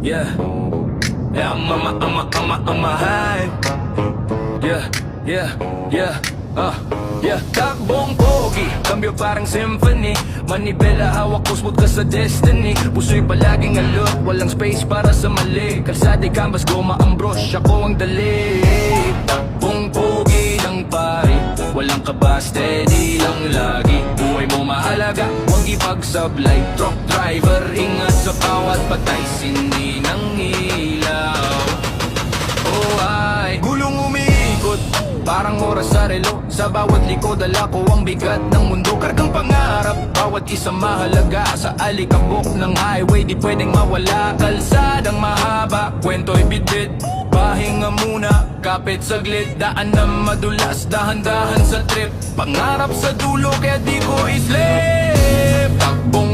Yeah, yeah, I'm on my high. Yeah, yeah, yeah, yeah. Takbong pogi, cambio parang symphony. Manibela, hawak ko, smooth ka sa destiny. Puso'y palaging alot, walang space para sa mali. Kalsada, canvas, goma, ang brush, ako ang dali. Takbong pogi ng pari, walang kaba, steady lang lagi. Buhay mo mahalaga, huwag ipagsablay. Truck driver, ingat sa bawat patay. Sindi ng ilaw. Oh ay, gulong umiikot, parang oras sa relo. Sa bawat likod, dala ko ang bigat ng mundo. Kargang pangarap, bawat isang mahalaga. Sa alikabok ng highway, di pwedeng mawala. Kalsadang mahaba, kwento'y bitbit. Pahinga muna, kapit saglit. Daan na madulas, dahan-dahan sa trip. Pangarap sa dulo, kaya di ko islip. Takbong